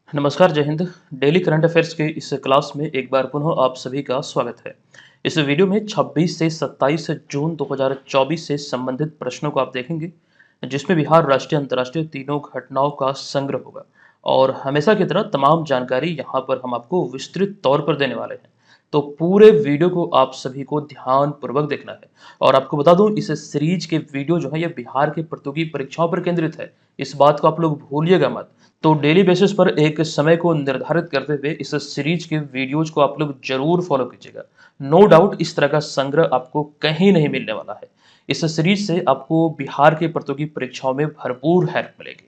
नमस्कार, जय Hind. Daily current affairs के इस क्लास में एक बार पुनः आप सभी का स्वागत है। इस वीडियो में 26 से 27 जून 2024 से संबंधित प्रश्नों को आप देखेंगे, जिसमें बिहार राष्ट्रीय अंतर्राष्ट्रीय तीनों घटनाओं का संग्रह होगा। और हमेशा की तरह तमाम जानकारी यहाँ पर हम आपको विस्तृत तौर पर देने वाले हैं। तो पूरे वीडियो को आप सभी को ध्यानपूर्वक देखना है। और आपको बता दूं, इस सीरीज के वीडियो जो है ये बिहार के प्रतियोगी परीक्षाओं पर केंद्रित है। इस बात को आप लोग भूलिएगा मत। तो डेली बेसिस पर एक समय को निर्धारित करते हुए इस सीरीज के वीडियोज को आप लोग जरूर फॉलो कीजिएगा। नो डाउट इस तरह का संग्रह आपको कहीं नहीं मिलने वाला है। इस सीरीज से आपको बिहार के प्रतियोगी परीक्षाओं में भरपूर हेल्प मिलेगी।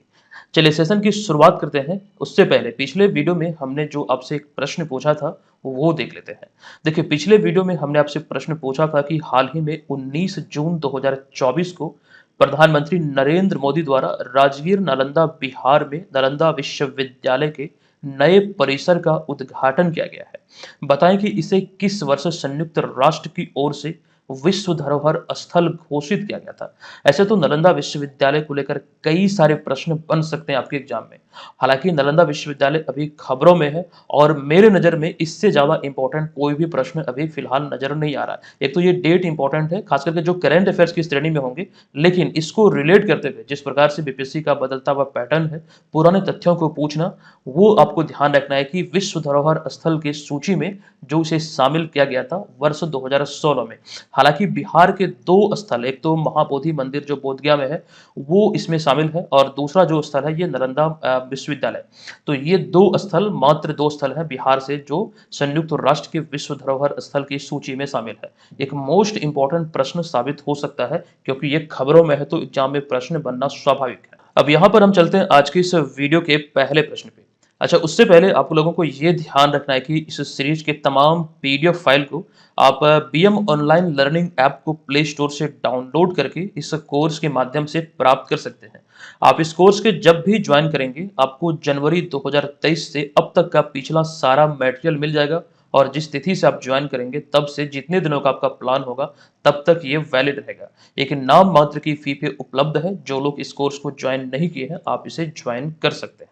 चलिए सेशन की शुरुआत करते हैं। उससे पहले पिछले वीडियो में हमने जो आपसे एक प्रश्न पूछा था वो देख लेते हैं। देखिए, पिछले वीडियो में हमने आपसे प्रश्न पूछा था कि हाल ही में 19 जून 2024 को प्रधानमंत्री नरेंद्र मोदी द्वारा राजगीर नालंदा बिहार में नालंदा विश्वविद्यालय के नए परिसर का उद्घाटन किया गया है। बताएं कि इसे किस वर्ष संयुक्त राष्ट्र की ओर से विश्व धरोहर स्थल घोषित किया गया था। ऐसे तो नालंदा विश्वविद्यालय को लेकर कई सारे प्रश्न बन सकते हैं आपके एग्जाम में। हालांकि नालंदा विश्वविद्यालय अभी खबरों में है और मेरे नज़र में इससे ज़्यादा इंपॉर्टेंट कोई भी प्रश्न अभी फिलहाल नजर नहीं आ रहा है। एक तो ये डेट इंपॉर्टेंट है, खास करके जो करंट अफेयर्स की श्रेणी में होंगे, लेकिन इसको रिलेट करते हुए जिस प्रकार से बीपीएससी का बदलता हुआ पैटर्न है, पुराने तथ्यों को पूछना, वो आपको ध्यान रखना है कि विश्व धरोहर स्थल की सूची में जो इसे शामिल किया गया था वर्ष 2016 में। हालांकि बिहार के दो स्थल, एक तो महाबोधि मंदिर जो बोधगया में है वो इसमें शामिल है, और दूसरा जो स्थल है ये नालंदा विश्वविद्यालय। तो ये दो स्थल, मात्र दो स्थल हैं बिहार से जो संयुक्त राष्ट्र के विश्व धरोहर स्थल की सूची में शामिल है। एक मोस्ट इंपॉर्टेंट प्रश्न साबित हो सकता है, क्योंकि ये खबरों में है तो एग्जाम में प्रश्न बनना स्वाभाविक है। अब यहाँ पर हम चलते हैं आज की इस वीडियो के पहले प्रश्न पे। अच्छा, उससे पहले आप लोगों को ये ध्यान रखना है कि इस सीरीज के तमाम पीडीएफ फाइल को आप बीएम ऑनलाइन लर्निंग ऐप को प्ले स्टोर से डाउनलोड करके इस कोर्स के माध्यम से प्राप्त कर सकते हैं। आप इस कोर्स के जब भी ज्वाइन करेंगे आपको जनवरी 2023 से अब तक का पिछला सारा मटेरियल मिल जाएगा, और जिस तिथि से आप ज्वाइन करेंगे तब से जितने दिनों का आपका प्लान होगा तब तक ये वैलिड रहेगा। एक नाम मात्र की फी पे उपलब्ध है। जो लोग इस कोर्स को ज्वाइन नहीं किए हैं आप इसे ज्वाइन कर सकते हैं।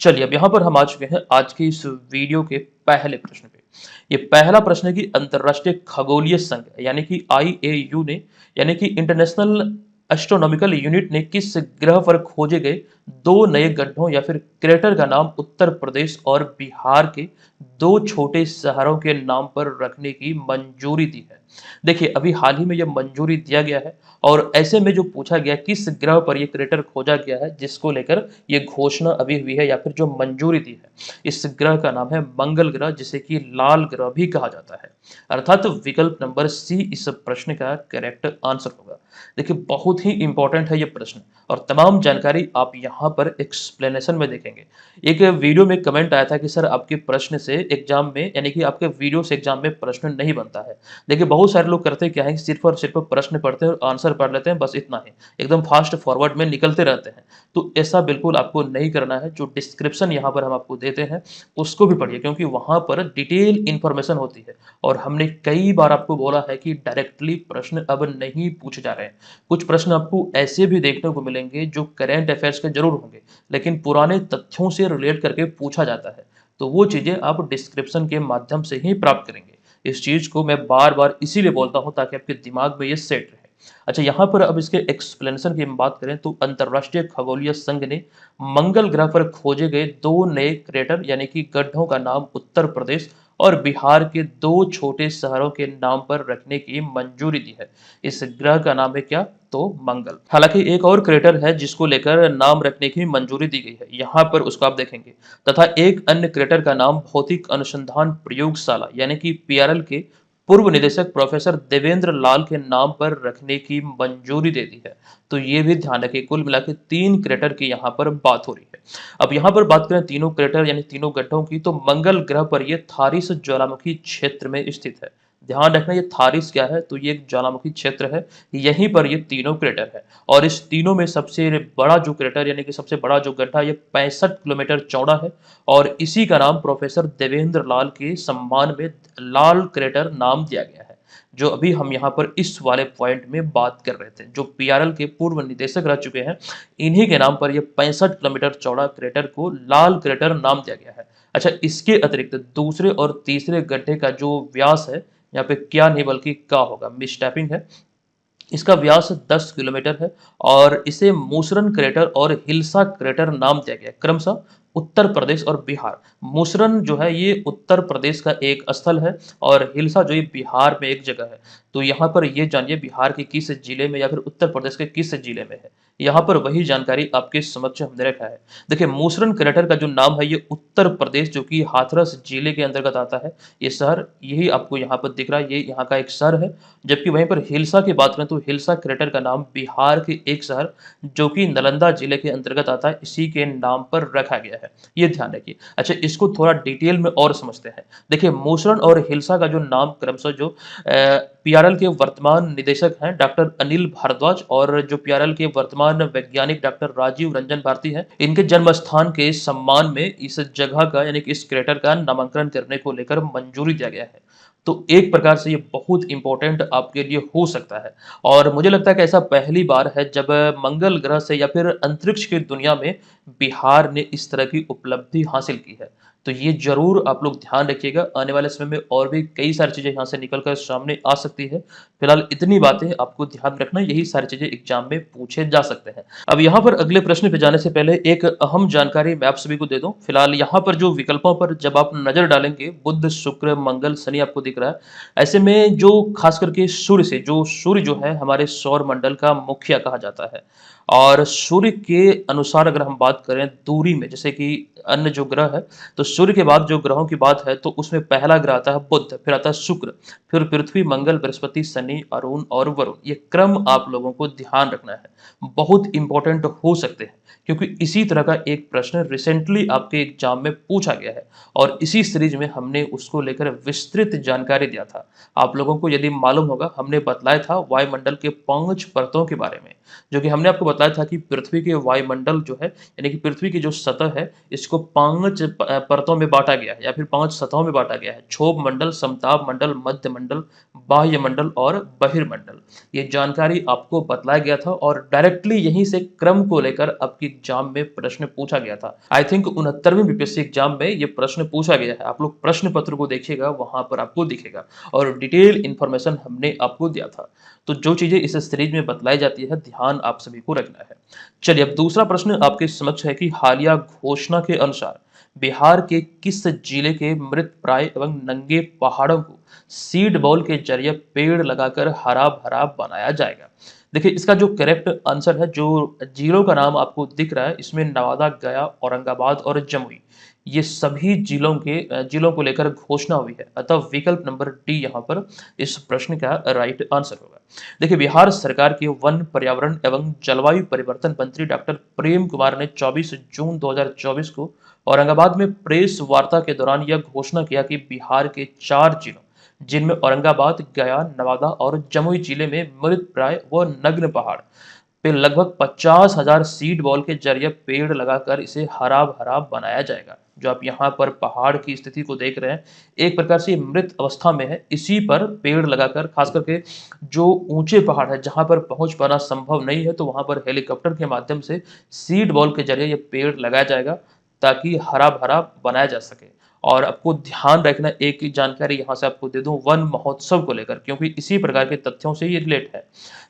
चलिए, अब यहाँ पर हम आ चुके हैं आज की इस वीडियो के पहले प्रश्न पे। ये पहला प्रश्न है कि अंतरराष्ट्रीय खगोलीय संघ यानी कि आईएयू ने, यानी कि इंटरनेशनल एस्ट्रोनॉमिकल यूनिट ने किस ग्रह पर खोजे गए दो नए गड्ढों या फिर क्रेटर का नाम उत्तर प्रदेश और बिहार के दो छोटे शहरों के नाम पर रखने की मंजूरी दी है। देखिए, अभी हाल ही में यह मंजूरी दिया गया है, और ऐसे में जो पूछा गया किस ग्रह पर यह क्रेटर खोजा गया है जिसको लेकर यह घोषणा अभी हुई है या फिर जो मंजूरी दी है, इस ग्रह का नाम है मंगल ग्रह, जिसे कि लाल ग्रह भी कहा जाता है। अर्थात विकल्प नंबर सी इस प्रश्न का करेक्ट आंसर होगा। देखिए, बहुत ही इंपॉर्टेंट है ये प्रश्न, और तमाम जानकारी आप यहाँ पर एक्सप्लेनेशन में देखेंगे। एक वीडियो में कमेंट आया था कि सर आपके प्रश्न से एग्जाम में, यानी कि आपके वीडियो से एग्जाम में प्रश्न नहीं बनता है। देखिए, बहुत सारे लोग करते क्या है कि सिर्फ और सिर्फ प्रश्न पढ़ते हैं और आंसर पढ़ लेते हैं, बस इतना ही, एकदम फास्ट फॉरवर्ड में निकलते रहते हैं। तो ऐसा बिल्कुल आपको नहीं करना है। जो डिस्क्रिप्शन यहाँ पर हम आपको देते हैं उसको भी पढ़िए, क्योंकि वहाँ पर डिटेल इंफॉर्मेशन होती है। और हमने कई बार आपको बोला है कि डायरेक्टली प्रश्न अब नहीं पूछे जा रहे हैं। कुछ प्रश्न आपको ऐसे भी देखने को मिलेंगे जो करेंट अफेयर्स के जरूर होंगे, लेकिन पुराने तथ्यों से रिलेट करके पूछा जाता है। तो वो चीज़ें आप डिस्क्रिप्शन के माध्यम से ही प्राप्त करेंगे। इस चीज़ को मैं बार बार इसीलिए बोलता हूँ ताकि आपके दिमाग में ये सेट रहे। अच्छा, यहाँ पर अब इसके एक्सप्लेनेशन की हम बात करें तो अंतरराष्ट्रीय खगोलीय संघ ने मंगल ग्रह पर खोजे गए दो नए क्रेटर यानी कि गड्ढों का नाम उत्तर प्रदेश और बिहार के दो छोटे शहरों के नाम पर रखने की मंजूरी दी है। इस ग्रह का नाम है क्या? तो मंगल। हालांकि एक और क्रेटर है जिसको लेकर नाम रखने की मंजूरी दी गई है, यहाँ पर उसको आप देखेंगे। तथा एक अन्य क्रेटर का नाम भौतिक अनुसंधान प्रयोगशाला यानी कि पीआरएल के पूर्व निदेशक प्रोफेसर देवेंद्र लाल के नाम पर रखने की मंजूरी दे दी है। तो ये भी ध्यान रखिए, कुल मिला के 3 क्रेटर की यहाँ पर बात हो रही है। अब यहाँ पर बात करें तीनों क्रेटर यानी तीनों गड्ढों की, तो मंगल ग्रह पर ये थारिस ज्वालामुखी क्षेत्र में स्थित है। ध्यान रखना, ये थारिस क्या है? तो ये एक ज्वालामुखी क्षेत्र है, यहीं पर ये तीनों क्रेटर है। और इस तीनों में सबसे बड़ा जो क्रेटर यानी कि सबसे बड़ा जो गड्ढा, ये 65 किलोमीटर चौड़ा है, और इसी का नाम प्रोफेसर देवेंद्र लाल के सम्मान में लाल क्रेटर नाम दिया गया है। जो अभी हम यहाँ पर इस वाले पॉइंट में बात कर रहे थे, जो पीआरएल के पूर्व निदेशक रह चुके हैं, इन्हीं के नाम पर यह 65 किलोमीटर चौड़ा क्रेटर को लाल क्रेटर नाम दिया गया है। अच्छा, इसके अतिरिक्त दूसरे और तीसरे गड्ढे का जो व्यास है, यहाँ पे क्या नहीं बल्कि का होगा, मिसटाइपिंग है, इसका व्यास 10 किलोमीटर है और इसे मूसरन क्रेटर और हिल्सा क्रेटर नाम दिया गया है, क्रमशः उत्तर प्रदेश और बिहार। मूसरन जो है ये उत्तर प्रदेश का एक स्थल है और हिल्सा जो ये बिहार में एक जगह है। तो यहाँ पर ये जानिए बिहार के किस जिले में या फिर उत्तर प्रदेश के किस जिले में है। यहाँ पर वही जानकारी आपके समक्ष हमने रखा है। देखिए, मूसरन क्रेटर का जो नाम है ये उत्तर प्रदेश जो कि हाथरस जिले के अंतर्गत आता है। ये शहर यही आपको यहाँ पर दिख रहा है, ये यहाँ का एक शहर है। जबकि वहीं पर हिल्सा की बात करें तो हिल्सा क्रेटर का नाम बिहार के एक शहर जो कि नालंदा जिले के अंतर्गत आता है, इसी के नाम पर रखा गया है, ये ध्यान रखिए। अच्छा, इसको थोड़ा डिटेल में और समझते हैं। देखिए, मूसरन और हिल्सा का जो नाम क्रमशः जो पीआरएल के वर्तमान निदेशक हैं डॉक्टर अनिल भारद्वाज और जो पीआरएल के वर्तमान वैज्ञानिक डॉक्टर राजीव रंजन भारती हैं, इनके जन्म स्थान के सम्मान में इस जगह का यानी कि इस क्रेटर का नामांकन करने को लेकर मंजूरी दिया गया है। तो एक प्रकार से ये बहुत इंपॉर्टेंट आपके लिए हो सकता है और मुझे लगता है कि ऐसा पहली बार है जब मंगल ग्रह से या फिर अंतरिक्ष की दुनिया में बिहार ने इस तरह की उपलब्धि हासिल की है। तो ये जरूर आप लोग ध्यान रखिएगा, आने वाले समय में और भी कई सारी चीजें यहाँ से निकल कर सामने आ सकती है। फिलहाल इतनी बातें आपको ध्यान रखना, यही सारी चीजें एग्जाम में पूछे जा सकते हैं। अब यहाँ पर अगले प्रश्न पे जाने से पहले एक अहम जानकारी मैं आप सभी को दे दूं। फिलहाल यहाँ पर जो विकल्पों पर जब आप नजर डालेंगे, बुध शुक्र मंगल शनि आपको दिख रहा है। ऐसे में जो खास करके सूर्य जो है हमारे सौर मंडल का मुखिया कहा जाता है और सूर्य के अनुसार अगर हम बात करें दूरी में, जैसे कि अन्य जो ग्रह है, तो सूर्य के बाद जो ग्रहों की बात है तो उसमें पहला ग्रह आता है बुध, फिर आता है शुक्र, फिर पृथ्वी, मंगल, बृहस्पति, शनि, अरुण और वरुण। ये क्रम आप लोगों को ध्यान रखना है, बहुत इंपॉर्टेंट हो सकते हैं क्योंकि इसी तरह का एक प्रश्न रिसेंटली आपके एग्जाम में पूछा गया है और इसी सीरीज में हमने उसको लेकर विस्तृत जानकारी दिया था। आप लोगों को यदि मालूम होगा, हमने बतलाया था वायुमंडल के 5 परतों के बारे में, जो कि हमने आपको बताया था कि पृथ्वी के वायुमंडल जो है यानी कि पृथ्वी की जो सतह है इसको 5 परतों में बांटा गया है या फिर 5 सतहों में बांटा गया है, क्षोभ मंडल, समताप मंडल, मध्य मंडल, बाह्य मंडल और बहिर्मंडल। ये जानकारी आपको बतलाया गया था और डायरेक्टली यहीं से क्रम को लेकर आपके एग्जाम में प्रश्न पूछा गया था। आई थिंक 69वें बीपीएससी एग्जाम में ये प्रश्न पूछा गया है। आप लोग प्रश्न पत्र को देखिएगा, वहां पर आपको दिखेगा और डिटेल इंफॉर्मेशन हमने आपको दिया था। तो जो चीजें इस सीरीज में बतलाई जाती है, ध्यान आप सभी को रखना है। चलिए, अब दूसरा प्रश्न आपके समक्ष है कि हालिया घोषणा के अनुसार बिहार के किस जिले के मृत प्राय एवं नंगे पहाड़ों को सीड बॉल के जरिए पेड़ लगाकर हरा भरा बनाया जाएगा। देखिए, इसका जो करेक्ट आंसर है, जो जिलों का नाम आपको दिख रहा है, इसमें नवादा, गया, औरंगाबाद और जमुई, ये सभी जिलों को लेकर घोषणा हुई है। अतः विकल्प नंबर डी यहाँ पर इस प्रश्न का राइट आंसर होगा। देखिए, बिहार सरकार के वन, पर्यावरण एवं जलवायु परिवर्तन मंत्री डॉक्टर प्रेम कुमार ने 24 जून 2024 को औरंगाबाद में प्रेस वार्ता के दौरान यह घोषणा किया कि बिहार के 4 जिलों, जिनमें औरंगाबाद, गया, नवादा और जमुई जिले में मृत प्राय व नग्न पहाड़ पे लगभग 50,000 सीड बॉल के जरिए पेड़ लगाकर इसे हरा भरा बनाया जाएगा। जो आप यहाँ पर पहाड़ की स्थिति को देख रहे हैं, एक प्रकार से मृत अवस्था में है, इसी पर पेड़ लगाकर, खास करके जो ऊंचे पहाड़ है जहां पर पहुंच पाना संभव नहीं है, तो वहां पर हेलीकॉप्टर के माध्यम से सीड बॉल के जरिए ये पेड़ लगाया जाएगा ताकि हरा भरा बनाया जा सके। और आपको ध्यान रखना, एक ही जानकारी यहाँ से आपको दे दूं वन महोत्सव को लेकर, क्योंकि इसी प्रकार के तथ्यों से ये रिलेट है।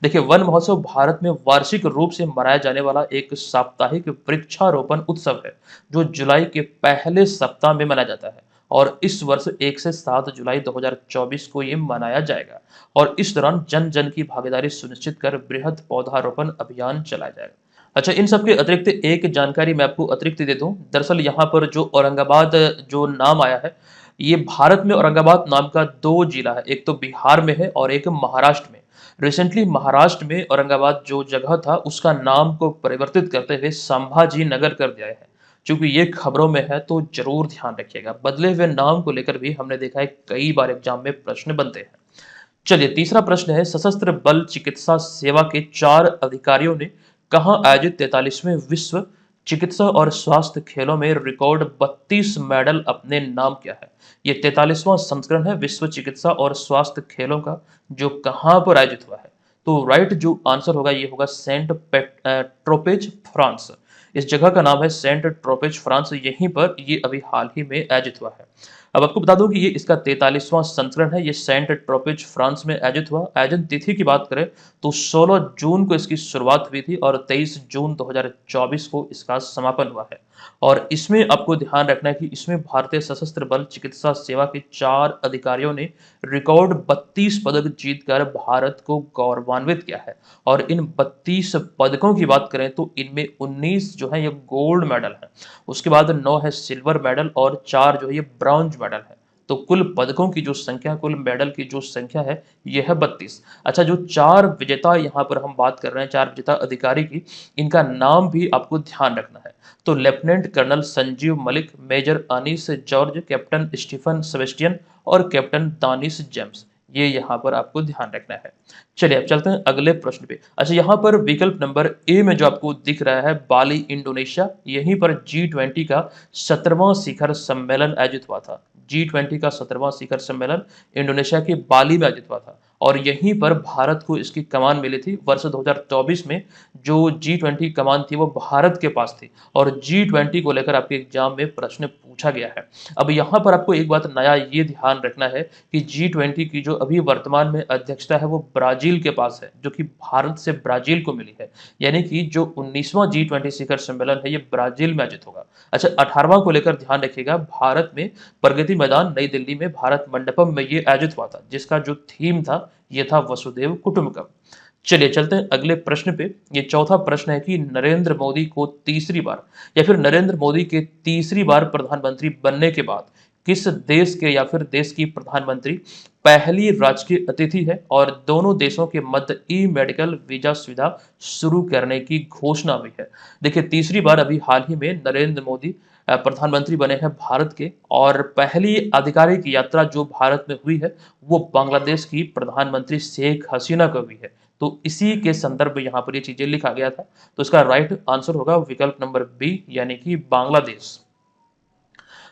देखिए, वन महोत्सव भारत में वार्षिक रूप से मनाया जाने वाला एक साप्ताहिक वृक्षारोपण उत्सव है जो जुलाई के पहले सप्ताह में मनाया जाता है और इस वर्ष 1 से 7 जुलाई 2024 को ये मनाया जाएगा और इस दौरान जन जन की भागीदारी सुनिश्चित कर बृहद पौधारोपण अभियान चलाया जाएगा। अच्छा, इन सब के अतिरिक्त एक जानकारी मैं आपको अतिरिक्त दे दूं। दरअसल यहाँ पर जो औरंगाबाद जो नाम आया है, ये भारत में औरंगाबाद नाम का 2 जिला है, एक तो बिहार में है और एक महाराष्ट्र में। रिसेंटली महाराष्ट्र में औरंगाबाद जो जगह था उसका नाम को परिवर्तित करते हुए संभाजी नगर कर दिया है। चूंकि ये खबरों में है तो जरूर ध्यान रखिएगा, बदले हुए नाम को लेकर भी हमने देखा है कई बार एग्जाम में प्रश्न बनते हैं। चलिए, तीसरा प्रश्न है, सशस्त्र बल चिकित्सा सेवा के 4 अधिकारियों ने कहाँ आयोजित 43वें विश्व चिकित्सा और स्वास्थ्य खेलों में रिकॉर्ड 32 मेडल अपने नाम किया है। ये 43वां संस्करण है विश्व चिकित्सा और स्वास्थ्य खेलों का, जो कहाँ पर आयोजित हुआ है? तो राइट जो आंसर होगा ये होगा ट्रोपेज, फ्रांस। इस जगह का नाम है सेंट ट्रोपेज, फ्रांस। यहीं पर ये अभी हाल ही में आयोजित हुआ है। अब आपको बता दूं कि ये इसका 43वां संस्करण है। ये सेंट ट्रोपेज, फ्रांस में आयोजित हुआ। आयोजन तिथि की बात करें तो 16 जून को इसकी शुरुआत हुई थी और 23 जून 2024 को इसका समापन हुआ है। और इसमें आपको ध्यान रखना है कि इसमें भारतीय सशस्त्र बल चिकित्सा सेवा के 4 अधिकारियों ने रिकॉर्ड 32 पदक जीतकर भारत को गौरवान्वित किया है। और इन 32 पदकों की बात करें तो इनमें 19 जो है ये गोल्ड मेडल है, उसके बाद 9 है सिल्वर मेडल और 4 जो है ये ब्रॉन्ज मेडल है। तो कुल पदकों की जो संख्या, कुल मेडल की जो संख्या है ये है 32। अच्छा, जो 4 विजेता यहाँ पर हम बात कर रहे हैं, 4 विजेता अधिकारी की, इनका नाम भी आपको ध्यान रखना है। तो lieutenant colonel Sanjeev Malik, major Anis George, captain Stephen Sebastian और कैप्टन दानिश जेम्स, ये यहाँ पर आपको ध्यान रखना है। चलिए अब चलते हैं अगले प्रश्न पे। अच्छा, यहाँ पर विकल्प नंबर ए में जो आपको दिख रहा है बाली, इंडोनेशिया, यहीं पर G20 का 17वां शिखर सम्मेलन आयोजित हुआ था। G20 का 17वां शिखर सम्मेलन इंडोनेशिया के बाली में आयोजित हुआ था और यहीं पर भारत को इसकी कमान मिली थी। वर्ष 2024 में जो G20 कमान थी वो भारत के पास थी और G20 को लेकर आपके एग्जाम में प्रश्न पूछा गया है। अब यहाँ पर आपको एक बात नया ये ध्यान रखना है कि G20 की जो अभी वर्तमान में अध्यक्षता है वो ब्राजील के पास है, जो कि भारत से ब्राजील को मिली है। यानी कि जो 19वां G20 शिखर सम्मेलन है ये ब्राजील में आयोजित होगा। अच्छा, 18वां को लेकर ध्यान रखिएगा, भारत में प्रगति मैदान नई दिल्ली में भारत मंडपम में ये आयोजित हुआ था, जिसका जो थीम था ये था वसुदेव कुटुंबकम। चलिए चलते हैं अगले प्रश्न पे। ये चौथा प्रश्न है कि नरेंद्र मोदी को तीसरी बार या फिर नरेंद्र मोदी के तीसरी बार प्रधानमंत्री बनने के बाद किस देश के या फिर देश की प्रधानमंत्री पहली राजकीय अतिथि है और दोनों देशों के मध्य ई मेडिकल वीजा सुविधा शुरू करने की घोषणा हुई है? देखिए, तीसरी बार अभी हाल ही में नरेंद्र मोदी प्रधानमंत्री बने हैं भारत के, और पहली आधिकारिक यात्रा जो भारत में हुई है वो बांग्लादेश की प्रधानमंत्री शेख हसीना को हुई है। तो इसी के संदर्भ में यहाँ पर ये चीजें लिखा गया था। तो इसका राइट आंसर होगा विकल्प नंबर बी, यानी कि बांग्लादेश।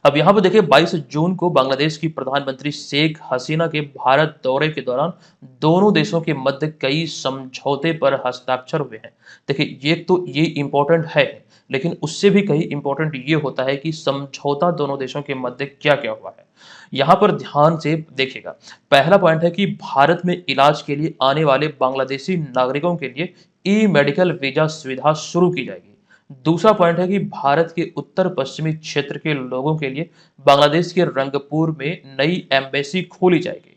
अब यहाँ पर देखिए, 22 जून को बांग्लादेश की प्रधानमंत्री शेख हसीना के भारत दौरे के दौरान दोनों देशों के मध्य कई समझौते पर हस्ताक्षर हुए हैं। देखिए, ये तो ये इंपॉर्टेंट है, लेकिन उससे भी कहीं इंपॉर्टेंट ये होता है कि समझौता दोनों देशों के मध्य क्या क्या हुआ है। यहाँ पर ध्यान से देखिएगा, पहला पॉइंट है कि भारत में इलाज के लिए आने वाले बांग्लादेशी नागरिकों के लिए ई मेडिकल वीजा सुविधा शुरू की जाएगी। दूसरा पॉइंट है कि भारत के उत्तर पश्चिमी क्षेत्र के लोगों के लिए बांग्लादेश के रंगपुर में नई एम्बेसी खोली जाएगी।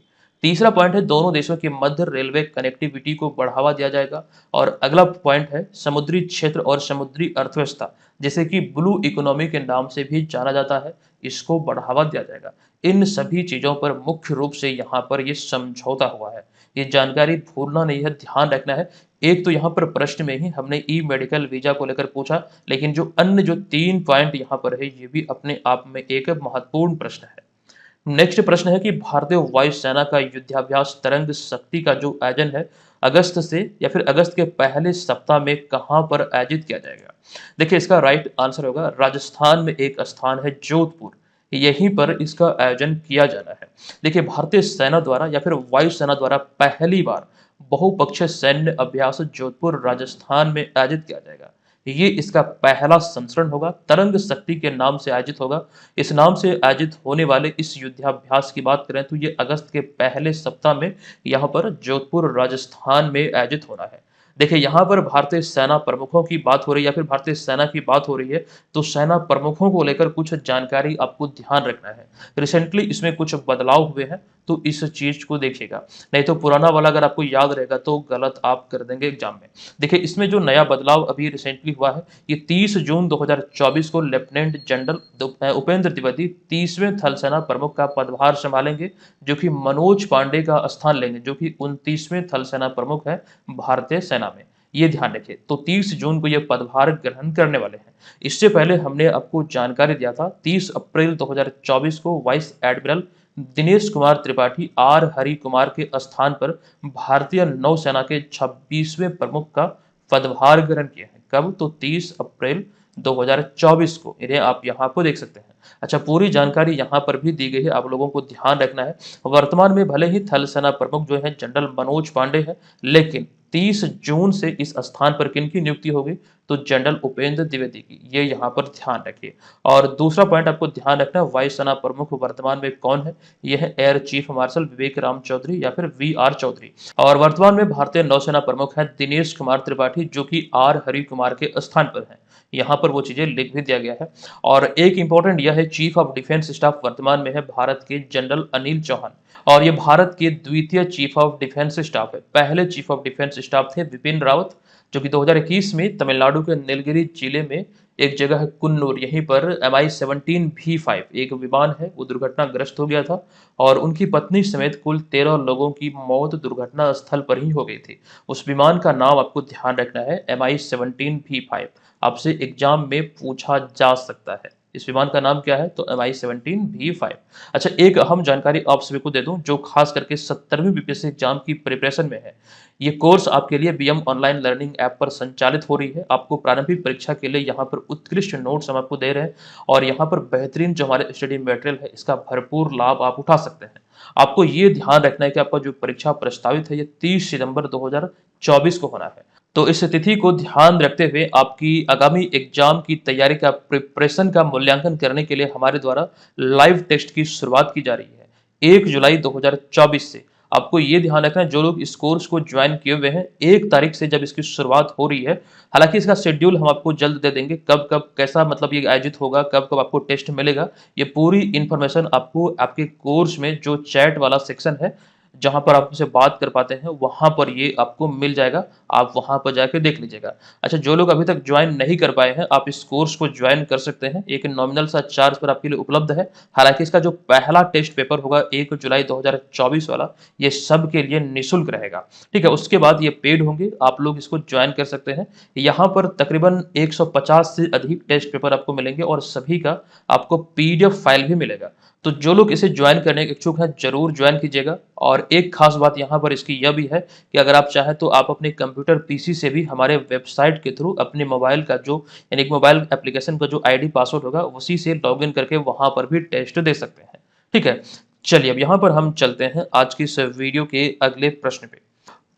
तीसरा पॉइंट है दोनों देशों के मध्य रेलवे कनेक्टिविटी को बढ़ावा दिया जाएगा। और अगला पॉइंट है समुद्री क्षेत्र और समुद्री अर्थव्यवस्था, जैसे कि ब्लू इकोनॉमी के नाम से भी जाना जाता है, इसको बढ़ावा दिया जाएगा। इन सभी चीजों पर मुख्य रूप से यहाँ पर ये समझौता हुआ है। ये जानकारी भूलना नहीं है, ध्यान रखना है। एक तो यहाँ पर प्रश्न में ही हमने ई मेडिकल वीजा को लेकर पूछा, लेकिन जो अन्य जो 3 पॉइंट यहाँ पर है ये भी अपने आप में एक महत्वपूर्ण प्रश्न है। नेक्स्ट प्रश्न है कि भारतीय वायुसेना का युद्धाभ्यास तरंग शक्ति का जो आयोजन है अगस्त से या फिर अगस्त के पहले सप्ताह में कहां पर आयोजित किया जाएगा? देखिए, इसका राइट आंसर होगा राजस्थान में एक स्थान है जोधपुर, यहीं पर इसका आयोजन किया जाना है। देखिए, भारतीय सेना द्वारा या फिर वायुसेना द्वारा पहली बार बहुपक्षीय सैन्य अभ्यास जोधपुर राजस्थान में आयोजित किया जाएगा। ये इसका पहला संस्करण होगा, तरंग शक्ति के नाम से आयोजित होगा। इस नाम से आयोजित होने वाले इस युद्धाभ्यास की बात करें तो ये अगस्त के पहले सप्ताह में यहाँ पर जोधपुर राजस्थान में आयोजित होना है। देखिए, यहाँ पर भारतीय सेना प्रमुखों की बात हो रही है या फिर भारतीय सेना की बात हो रही है, तो सेना प्रमुखों को लेकर कुछ जानकारी आपको ध्यान रखना है। रिसेंटली इसमें कुछ बदलाव हुए हैं, तो इस चीज को देखिएगा, नहीं तो पुराना वाला अगर आपको याद रहेगा तो गलत आप कर देंगे एग्जाम में। देखिए, इसमें जो नया बदलाव अभी रिसेंटली हुआ है, ये 30 जून 2024 को लेफ्टिनेंट जनरल उपेंद्र द्विवेदी 30वें थल सेना प्रमुख का पदभार संभालेंगे, जो कि मनोज पांडे का स्थान लेंगे, जो कि 29वें थल सेना प्रमुख है भारतीय सेना में। ये ध्यान रखिए। तो 30 जून को ये पदभार ग्रहण करने वाले हैं। इससे पहले हमने आपको जानकारी दिया था 30 अप्रैल 2024 को vice admiral Dinesh Kumar Tripathi R Hari Kumar के स्थान पर भारतीय नौसेना के 26वें प्रमुख का पदभार ग्रहण किया है। कब? तो 30 अप्रैल 2024 को। इन्हें आप यहाँ पर देख सकते हैं। अच्छा, पूरी जानकारी यहाँ पर भी दी गई है, आप लोगों को ध्यान रखना है। वर्तमान में भले ही थल सेना प्रमुख जो है जनरल मनोज पांडे है, लेकिन 30 जून से इस स्थान पर किनकी नियुक्ति होगी, तो जनरल उपेंद्र द्विवेदी की। ये यहाँ पर ध्यान रखिए। और दूसरा पॉइंट आपको ध्यान रखना है, वायुसेना प्रमुख वर्तमान में कौन है, यह है एयर चीफ मार्शल विवेक राम चौधरी या फिर वी.आर. चौधरी। और वर्तमान में भारतीय नौसेना प्रमुख है दिनेश कुमार त्रिपाठी, जो कि आर हरि कुमार के स्थान पर है। यहाँ पर वो चीजें लिख भी दिया गया है। और एक इंपॉर्टेंट यह है, चीफ ऑफ डिफेंस स्टाफ वर्तमान में है भारत के जनरल अनिल चौहान, और ये भारत के द्वितीय चीफ ऑफ डिफेंस स्टाफ है। पहले चीफ ऑफ डिफेंस स्टाफ थे विपिन रावत, जो कि 2021 में तमिलनाडु के नीलगिरी जिले में एक जगह है कुन्नूर, यहीं पर MI-17V5 एक विमान है, वो दुर्घटनाग्रस्त हो गया था और उनकी पत्नी समेत कुल 13 लोगों की मौत दुर्घटना स्थल पर ही हो गई थी। उस विमान का नाम आपको ध्यान रखना है, MI-17V5। आपसे एग्जाम में पूछा जा सकता है। इस विमान का नाम क्या है, तो MI-17V5। अच्छा, एक अहम जानकारी आप सभी को दे दूं, जो खास करके 70वीं बीपीएससी एग्जाम की प्रिपरेशन में है। ये कोर्स आपके लिए बीएम ऑनलाइन लर्निंग ऐप पर संचालित हो रही है। आपको प्रारंभिक परीक्षा के लिए यहाँ पर उत्कृष्ट नोट्स हम आपको दे रहे हैं, और यहाँ पर बेहतरीन जो हमारे स्टडी मटेरियल है, इसका भरपूर लाभ आप उठा सकते हैं। आपको ये ध्यान रखना है कि आपका जो परीक्षा प्रस्तावित है, ये 30 सितंबर 2024 को होना है। तो इस तिथि को ध्यान रखते हुए आपकी आगामी एग्जाम की तैयारी का प्रिपरेशन का मूल्यांकन करने के लिए हमारे द्वारा लाइव टेस्ट की शुरुआत की जा रही है 1 जुलाई 2024 से। आपको ये ध्यान रखना है, जो लोग इस कोर्स को ज्वाइन किए हुए हैं, 1 तारीख से जब इसकी शुरुआत हो रही है। हालांकि इसका शेड्यूल हम आपको जल्द दे देंगे, कब कब कैसा मतलब ये आयोजित होगा, कब कब आपको टेस्ट मिलेगा, ये पूरी इंफॉर्मेशन आपको आपके कोर्स में जो चैट वाला सेक्शन है, जहां पर आप उनसे बात कर पाते हैं, वहां पर ये आपको मिल जाएगा। आप वहां पर जाके देख लीजिएगा। अच्छा, जो लोग अभी तक ज्वाइन नहीं कर पाए हैं, आप इस कोर्स को ज्वाइन कर सकते हैं। एक नॉमिनल सा चार्ज पर आपके लिए उपलब्ध है। हालांकि इसका जो पहला टेस्ट पेपर होगा 1 जुलाई 2024 वाला, ये सब के लिए निःशुल्क रहेगा। ठीक है, उसके बाद ये पेड होंगे, आप लोग इसको ज्वाइन कर सकते हैं। यहाँ पर तकरीबन 150 से अधिक टेस्ट पेपर आपको मिलेंगे, और सभी का आपको PDF फाइल भी मिलेगा। तो जो लोग इसे ज्वाइन करने के इच्छुक हैं, जरूर ज्वाइन कीजिएगा। और एक खास बात यहाँ पर इसकी यह भी है कि अगर आप चाहें तो आप अपने कंप्यूटर PC से भी हमारे वेबसाइट के थ्रू अपने मोबाइल का जो यानी मोबाइल एप्लीकेशन का जो ID पासवर्ड होगा, उसी से लॉगिन करके वहां पर भी टेस्ट दे सकते हैं। ठीक है, चलिए अब यहाँ पर हम चलते हैं आज की इस वीडियो के अगले प्रश्न पे।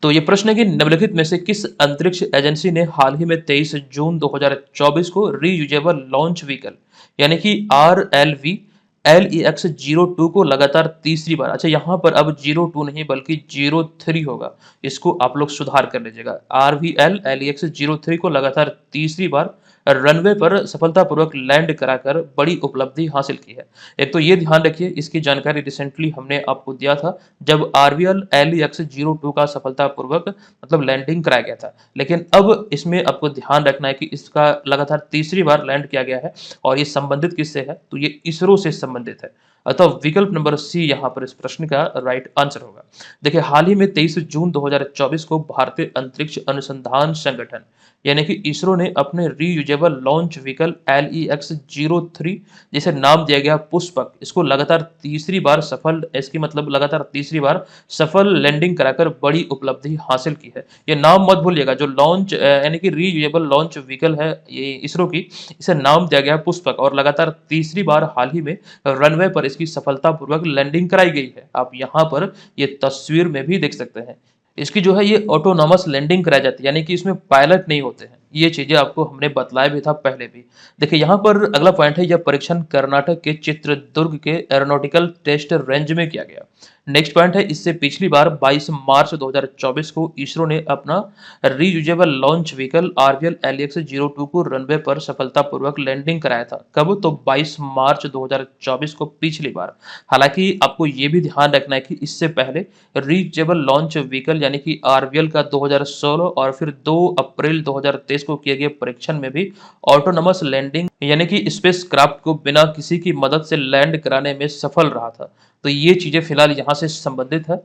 तो ये प्रश्न है कि निम्नलिखित में से किस अंतरिक्ष एजेंसी ने हाल ही में 23 जून 2024 को रीयूजेबल लॉन्च व्हीकल यानी कि RLV LEX-02 को लगातार तीसरी बार, अच्छा यहाँ पर अब 02 नहीं बल्कि 03 होगा, इसको आप लोग सुधार कर लीजिएगा। RVL LEX-03 को लगातार तीसरी बार रनवे पर सफलतापूर्वक लैंड कराकर बड़ी उपलब्धि हासिल की है। एक तो ये ध्यान रखिए, इसकी जानकारी रिसेंटली हमने आपको दिया था जब RVL LEX-02 का सफलतापूर्वक मतलब लैंडिंग कराया गया था। लेकिन अब इसमें आपको ध्यान रखना है कि इसका लगातार तीसरी बार लैंड किया गया है, और ये संबंधित किससे है, तो ये इसरो से संबंधित है। अतः विकल्प नंबर सी यहाँ पर इस प्रश्न का राइट आंसर होगा। देखिए, हाल ही में 23 जून 2024 को भारतीय अंतरिक्ष अनुसंधान संगठन यानी कि इसरो ने अपने रीयूजेबल लॉन्च व्हीकल LEX-03 जिसे नाम दिया गया पुष्पक, इसको लगातार तीसरी बार सफल, इसकी मतलब लगातार तीसरी बार सफल लैंडिंग कराकर बड़ी उपलब्धि हासिल की है। ये नाम मत भूलिएगा, जो लॉन्च यानी कि रीयूजेबल लॉन्च व्हीकल है ये इसरो की, इसे नाम दिया गया पुष्पक, और लगातार तीसरी बार हाल ही में रनवे पर इसकी सफलतापूर्वक लैंडिंग कराई गई है। आप यहाँ पर ये तस्वीर में भी देख सकते हैं। इसकी जो है ये ऑटोनॉमस लैंडिंग कराई जाती है, यानी कि इसमें पायलट नहीं होते हैं। ये चीजें आपको हमने बतलाया भी था पहले भी। देखिए यहाँ पर अगला पॉइंट है, यह परीक्षण कर्नाटक के चित्रदुर्ग के एरोनॉटिकल टेस्ट रेंज में किया गया। नेक्स्ट पॉइंट है, इससे पिछली बार 22 मार्च 2024 को इसरो ने अपना reusable launch vehicle RVL LEX-02 को रनवे पर सफलतापूर्वक लैंडिंग कराया था। कब, तो 22 मार्च 2024 को पिछली बार। हालांकि आपको ये भी ध्यान रखना है कि इससे पहले रीयूजेबल लॉन्च व्हीकल यानी कि RVL का 2016 और फिर 2 अप्रैल 2023 को किए गए परीक्षण में भी ऑटोनोमस लैंडिंग यानी कि स्पेस क्राफ्ट को बिना किसी की मदद से लैंड कराने में सफल रहा था। तो ये चीजें फिलहाल यहाँ से संबंधित है।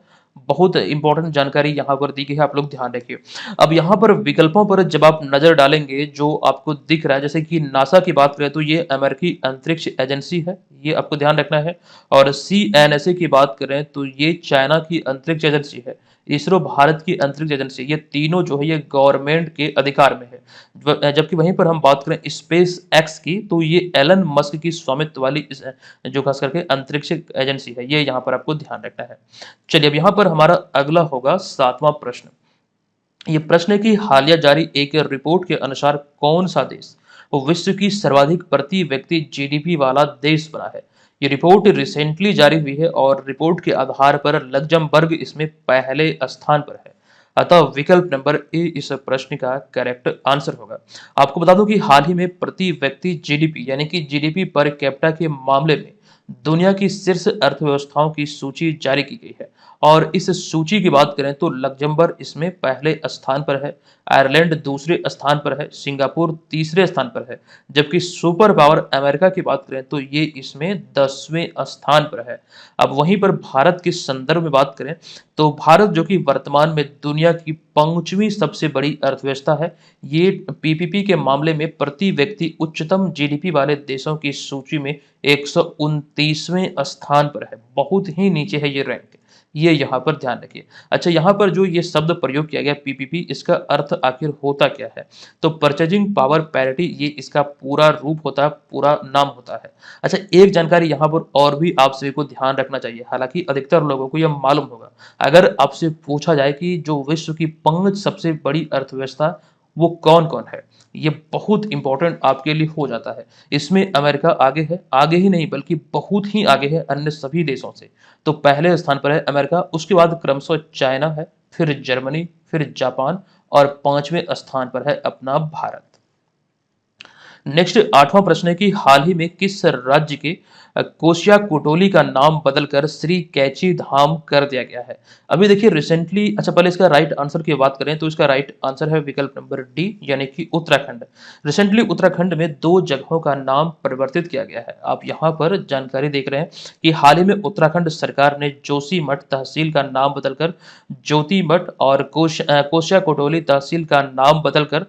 बहुत इंपॉर्टेंट जानकारी यहाँ पर दी गई है, आप लोग ध्यान रखिए। अब यहाँ पर विकल्पों पर जब आप नज़र डालेंगे, जो आपको दिख रहा है, जैसे कि नासा की बात करें तो ये अमेरिकी अंतरिक्ष एजेंसी है, ये आपको ध्यान रखना है। और सीएनएसए की बात करें तो ये चाइना की अंतरिक्ष एजेंसी है। इसरो भारत की अंतरिक्ष एजेंसी, ये तीनों जो है ये गवर्नमेंट के अधिकार में है। जबकि वहीं पर हम बात करें स्पेस एक्स की, तो ये एलन मस्क की स्वामित्व वाली जो खास करके अंतरिक्ष एजेंसी है, ये यहाँ पर आपको ध्यान रखना है। चलिए अब यहाँ पर हमारा अगला होगा 7वां प्रश्न। ये प्रश्न है कि हालिया जारी एक रिपोर्ट के अनुसार कौन सा देश वो विश्व की सर्वाधिक प्रति व्यक्ति जीडीपी वाला देश बना है। ये रिपोर्ट रिसेंटली जारी हुई है और रिपोर्ट के आधार पर लग्जमबर्ग इसमें पहले स्थान पर है। अतः विकल्प नंबर ए इस प्रश्न का करेक्ट आंसर होगा। आपको बता दूं कि हाल ही में प्रति व्यक्ति जीडीपी यानी कि जीडीपी पर कैपिटा के मामले में दुनिया की शीर्ष अर्थव्यवस्थाओं की सूची जारी की गई है और इस सूची की बात करें तो लग्जमबर्ग इसमें पहले स्थान पर है, आयरलैंड दूसरे स्थान पर है, सिंगापुर तीसरे स्थान पर है, जबकि सुपर पावर अमेरिका की बात करें तो ये इसमें 10वें स्थान पर है। अब वहीं पर भारत के संदर्भ में बात करें तो भारत जो कि वर्तमान में दुनिया की 5वीं सबसे बड़ी अर्थव्यवस्था है, ये पीपीपी के मामले में प्रति व्यक्ति उच्चतम जीडीपी वाले देशों की सूची में 129वें स्थान पर है। बहुत ही नीचे है ये रैंक, ये यहाँ पर ध्यान रखिए। अच्छा, यहाँ पर जो ये शब्द प्रयोग किया गया पीपीपी, इसका अर्थ आखिर होता क्या है? तो परचेजिंग पावर पैरिटी, ये इसका पूरा रूप होता है, पूरा नाम होता है। अच्छा, एक जानकारी यहाँ पर और भी आप सभी को ध्यान रखना चाहिए, हालांकि अधिकतर लोगों को यह मालूम होगा। अगर आपसे पूछा जाए कि जो विश्व की 5 सबसे बड़ी अर्थव्यवस्था वो कौन कौन है, ये बहुत इंपॉर्टेंट आपके लिए हो जाता है। इसमें अमेरिका आगे है, आगे ही नहीं बल्कि बहुत ही आगे है अन्य सभी देशों से। तो पहले स्थान पर है अमेरिका, उसके बाद क्रमशः चाइना है, फिर जर्मनी, फिर जापान और 5वें स्थान पर है अपना भारत। नेक्स्ट 8वां प्रश्न है कि हाल ही में किस राज्य के कोशिया कोटोली का नाम बदलकर श्री कैची धाम कर दिया गया है। अभी देखिए रिसेंटली, अच्छा पहले इसका राइट आंसर की बात करें तो इसका राइट आंसर है विकल्प नंबर डी यानी कि उत्तराखंड। रिसेंटली उत्तराखंड में 2 जगहों का नाम परिवर्तित किया गया है। आप यहाँ पर जानकारी देख रहे हैं कि हाल ही में उत्तराखंड सरकार ने जोशीमठ तहसील का नाम बदलकर ज्योतिमठ और कोशिया कोटोली तहसील का नाम बदलकर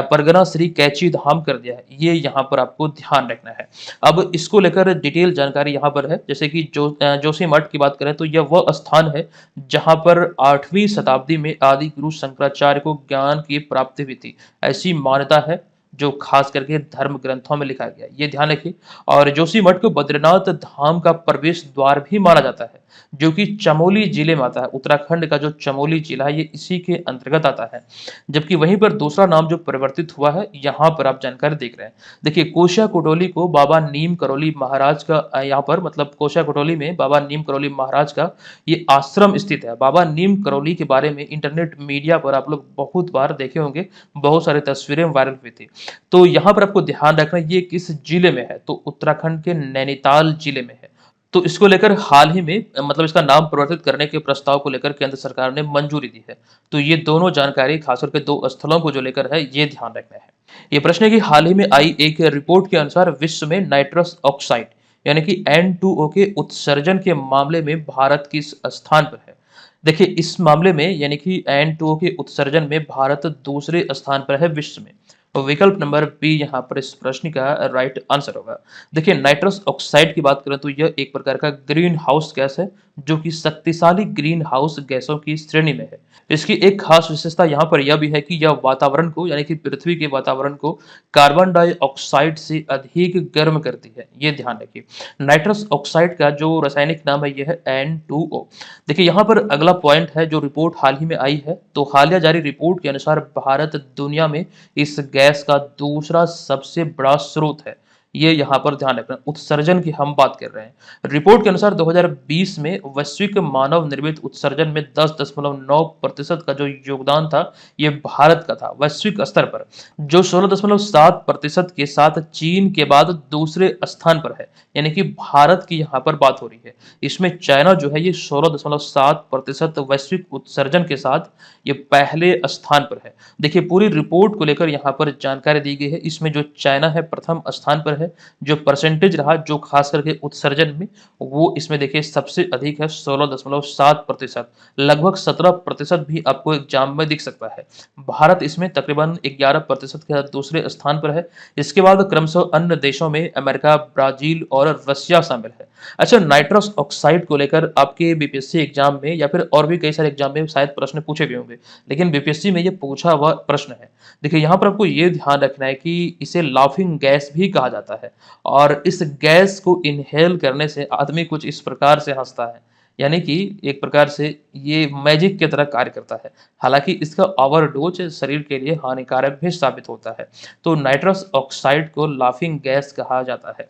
परगना श्री कैची धाम कर दिया है। ये यहाँ पर आपको ध्यान रखना है। अब इसको लेकर डिटेल जानकारी यहाँ पर है, जैसे कि जोशीमठ की बात करें तो यह वह स्थान है जहाँ पर 8वीं शताब्दी में आदि गुरु शंकराचार्य को ज्ञान की प्राप्ति हुई थी, ऐसी मान्यता है जो खास करके धर्म ग्रंथों में लिखा गया, ये ध्यान रखिए। और जोशीमठ को बद्रीनाथ धाम का प्रवेश द्वार भी माना जाता है, जो कि चमोली जिले में आता है। उत्तराखंड का जो चमोली जिला है ये इसी के अंतर्गत आता है। जबकि वहीं पर दूसरा नाम जो परिवर्तित हुआ है, यहाँ पर आप जानकारी देख रहे हैं। देखिए कोशिया कोटोली को बाबा नीम करोली महाराज का, यहाँ पर मतलब कोशिया कोटोली में बाबा नीम करोली महाराज का ये आश्रम स्थित है। बाबा नीम करोली के बारे में इंटरनेट मीडिया पर आप लोग बहुत बार देखे होंगे, बहुत सारी तस्वीरें वायरल हुई थी। तो यहाँ पर आपको ध्यान रखना ये किस जिले में है, तो उत्तराखंड के नैनीताल जिले में है। तो इसको लेकर हाल ही में मतलब इसका नाम परिवर्तित करने के प्रस्ताव को लेकर केंद्र सरकार ने मंजूरी दी है। तो ये दोनों जानकारी खासकर के 2 स्थलों को जो लेकर है, ये ध्यान रखना है। ये प्रश्न है कि हाल ही में आई एक रिपोर्ट के अनुसार विश्व में नाइट्रस ऑक्साइड यानी कि N2O के उत्सर्जन के मामले में भारत किस स्थान पर है। देखिए इस मामले में यानी कि N2O के उत्सर्जन में भारत दूसरे स्थान पर है विश्व में। तो विकल्प नंबर बी यहाँ पर इस प्रश्न का राइट आंसर होगा। देखिए नाइट्रस ऑक्साइड की बात करें तो यह एक प्रकार का ग्रीन हाउस गैस है, जो कि शक्तिशाली ग्रीन हाउस गैसों की श्रेणी में है। इसकी एक खास विशेषता यहाँ पर यह भी है कि यह वातावरण को यानी कि पृथ्वी के वातावरण को कार्बन डाइऑक्साइड से अधिक गर्म करती है, ये ध्यान रखिए। नाइट्रस ऑक्साइड का जो रासायनिक नाम है यह है N2O। देखिए यहाँ पर अगला पॉइंट है जो रिपोर्ट हाल ही में आई है, तो हालिया जारी रिपोर्ट के अनुसार भारत दुनिया में इस गैस का दूसरा सबसे बड़ा स्रोत है, ये यहाँ पर ध्यान रखना। उत्सर्जन की हम बात कर रहे हैं। रिपोर्ट के अनुसार 2020 में वैश्विक मानव निर्मित उत्सर्जन में 10.9% का जो योगदान था, ये भारत का था वैश्विक स्तर पर, जो 16.7% के साथ चीन के बाद दूसरे स्थान पर है। यानी कि भारत की यहाँ पर बात हो रही है। इसमें चाइना जो है ये 16.7% वैश्विक उत्सर्जन के साथ ये पहले स्थान पर है। देखिए पूरी रिपोर्ट को लेकर यहाँ पर जानकारी दी गई है। इसमें जो चाइना है प्रथम स्थान पर है, है, जो परसेंटेज रहा, जो खास करके उत्सर्जन में, वो इसमें देखिए सबसे अधिक है 16.7%। लगभग 17% भी आपको एग्जाम में दिख सकता है। भारत इसमें तकरीबन 11% के साथ दूसरे स्थान पर है। इसके बाद क्रमशः अन्य देशों में अमेरिका, ब्राजील और रशिया शामिल है। अच्छा, नाइट्रस ऑक्साइड को लेकर आपके बीपीएससी एग्जाम में या फिर और भी कई सारे एग्जाम में शायद प्रश्न पूछे भी होंगे, लेकिन बीपीएससी में ये पूछा हुआ प्रश्न है। देखिए यहाँ पर आपको ये ध्यान रखना है कि इसे लाफिंग गैस भी कहा जाता है और इस गैस को इनहेल करने से आदमी कुछ इस प्रकार से हंसता है, यानी कि एक प्रकार से ये मैजिक की तरह कार्य करता है। हालांकि इसका ओवरडोज शरीर के लिए हानिकारक भी साबित होता है। तो नाइट्रस ऑक्साइड को लाफिंग गैस कहा जाता है।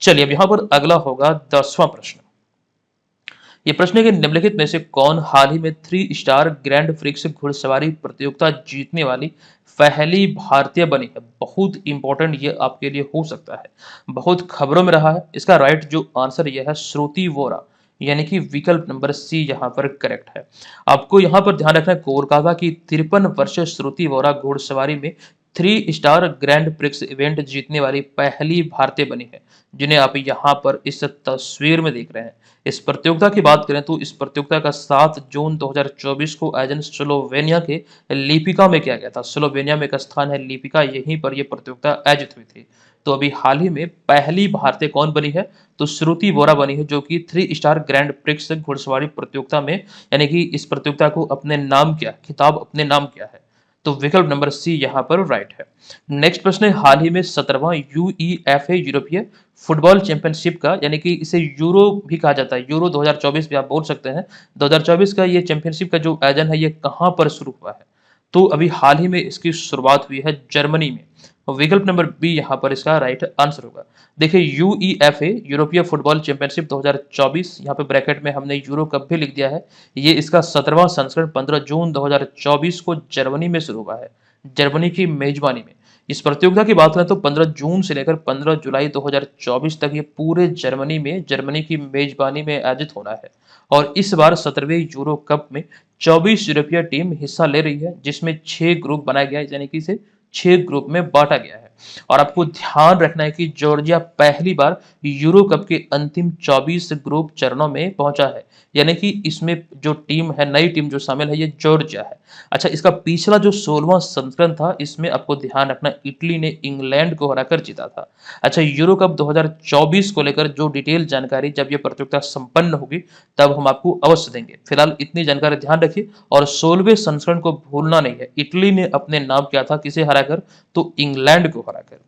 चलिए अब यहाँ पर अगला होगा 10वां प्रश्न। ये प्रश्न है कि निम्नलिखित में से कौन हाल ही में 3 स्टार ग्रैंड प्रिक्स घुड़सवारी प्रतियोगिता जीतने वाली पहली भारतीय बनी है। बहुत इंपॉर्टेंट ये आपके लिए हो सकता है, बहुत खबरों में रहा है। इसका राइट जो आंसर ये है श्रुति वोरा, यानी कि विकल्प नंबर सी यहाँ पर करेक्ट है। आपको यहाँ पर ध्यान रखना है कोलकाता की 53 वर्षीय श्रुति वोरा घुड़सवारी में 3 स्टार ग्रैंड प्रिक्स इवेंट जीतने वाली पहली भारतीय बनी है, जिन्हें आप यहाँ पर इस तस्वीर में देख रहे हैं। इस प्रतियोगिता की बात करें तो इस प्रतियोगिता का 7 जून 2024 को आयोजन स्लोवेनिया के लिपिका में किया गया था। स्लोवेनिया में एक स्थान है लिपिका, यहीं पर यह प्रतियोगिता आयोजित हुई थी। तो अभी हाल ही में पहली भारतीय कौन बनी है, तो श्रुति वोरा बनी है, जो कि 3 स्टार ग्रैंड प्रिक्स घुड़सवारी प्रतियोगिता में, यानी कि इस प्रतियोगिता को अपने नाम किया, खिताब अपने नाम किया है। तो विकल्प नंबर सी यहाँ पर राइट है। नेक्स्ट प्रश्न है, हाल ही में 17वां यूईएफए यूरोपीय फुटबॉल चैंपियनशिप का, यानी कि इसे यूरो भी कहा जाता है, यूरो 2024 भी आप बोल सकते हैं, 2024 का ये चैंपियनशिप का जो आयोजन है ये कहाँ पर शुरू हुआ है, तो अभी हाल ही में इसकी शुरुआत हुई है जर्मनी में। विकल्प नंबर बी यहाँ पर इसका राइट आंसर होगा। देखिए यूईएफए यूरोपीय फुटबॉल चैंपियनशिप 2024, यहाँ पे ब्रैकेट में हमने यूरो कप भी लिख दिया है। ये इसका 17वां संस्करण 15 जून 2024 को जर्मनी में शुरू हुआ है, जर्मनी की मेजबानी में। इस प्रतियोगिता की बात करें तो 15 जून से लेकर 15 जुलाई 2024 तक ये पूरे जर्मनी में, जर्मनी की मेजबानी में आयोजित होना है। और इस बार 17वें यूरो कप में 24 यूरोपीय टीम हिस्सा ले रही है, जिसमें 6 ग्रुप बनाया गया है, यानी कि इसे 6 ग्रुप में बांटा गया है। और आपको ध्यान रखना है कि जॉर्जिया पहली बार यूरो कप के अंतिम 24 ग्रुप चरणों में पहुंचा है, यानी कि इसमें जो टीम है, नई टीम जो शामिल है, ये जॉर्जिया है। अच्छा, इसका पिछला जो 16वां संस्करण था, इसमें आपको ध्यान रखना इटली ने इंग्लैंड को हराकर जीता था। अच्छा, यूरो कप 2024 को लेकर जो डिटेल जानकारी जब ये प्रतियोगिता संपन्न होगी तब हम आपको अवश्य देंगे। फिलहाल इतनी जानकारी ध्यान रखिए और 16वें संस्करण को भूलना नहीं है। इटली ने अपने नाम किया था किसे हराकर, तो इंग्लैंड को हराकर।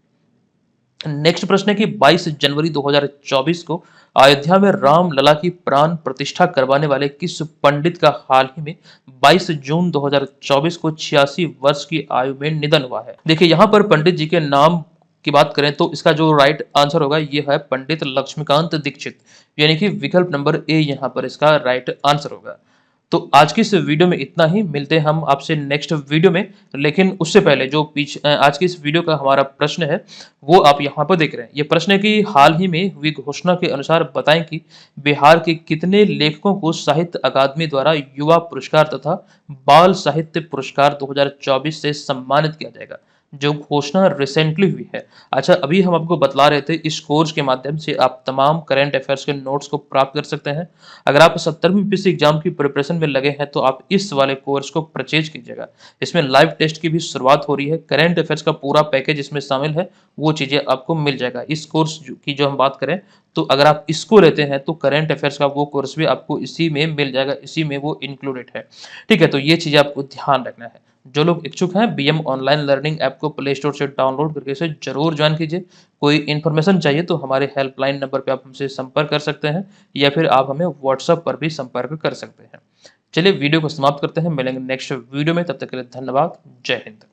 नेक्स्ट प्रश्न है कि 22 जनवरी 2024 को अयोध्या में रामलला की प्राण प्रतिष्ठा करवाने वाले किस पंडित का हाल ही में 22 जून 2024 को 86 वर्ष की आयु में निधन हुआ है। देखिए यहाँ पर पंडित जी के नाम की बात करें तो इसका जो राइट आंसर होगा ये है पंडित लक्ष्मीकांत दीक्षित, यानी कि विकल्प नंबर ए यहाँ पर इसका राइट आंसर होगा। तो आज की इस वीडियो में इतना ही, मिलते हैं हम आपसे नेक्स्ट वीडियो में। लेकिन उससे पहले जो आज की इस वीडियो का हमारा प्रश्न है वो आप यहाँ पर देख रहे हैं। ये प्रश्न है कि हाल ही में हुई घोषणा के अनुसार बताएं कि बिहार के कितने लेखकों को साहित्य अकादमी द्वारा युवा पुरस्कार तथा बाल साहित्य पुरस्कार 2024 से सम्मानित किया जाएगा, जो घोषणा रिसेंटली हुई है। अच्छा, अभी हम आपको बतला रहे थे इस कोर्स के माध्यम से आप तमाम करंट अफेयर्स के नोट्स को प्राप्त कर सकते हैं। अगर आप 70वीं यूपीएससी एग्जाम की प्रिपरेशन में लगे हैं तो आप इस वाले कोर्स को परचेज कीजिएगा। इसमें लाइव टेस्ट की भी शुरुआत हो रही है, करंट अफेयर्स का पूरा पैकेज इसमें शामिल है, वो चीजें आपको मिल जाएगा। इस कोर्स की जो हम बात करें तो अगर आप इसको लेते हैं तो करंट अफेयर्स का वो कोर्स भी आपको इसी में मिल जाएगा, इसी में वो इंक्लूडेड है। ठीक है, तो ये चीजें आपको ध्यान रखना है। जो लोग इच्छुक हैं बीएम ऑनलाइन लर्निंग ऐप को प्ले स्टोर से डाउनलोड करके इसे जरूर ज्वाइन कीजिए। कोई इन्फॉर्मेशन चाहिए तो हमारे हेल्पलाइन नंबर पे आप हमसे संपर्क कर सकते हैं या फिर आप हमें व्हाट्सएप पर भी संपर्क कर सकते हैं। चलिए वीडियो को समाप्त करते हैं, मिलेंगे नेक्स्ट वीडियो में, तब तक के लिए धन्यवाद। जय हिंद।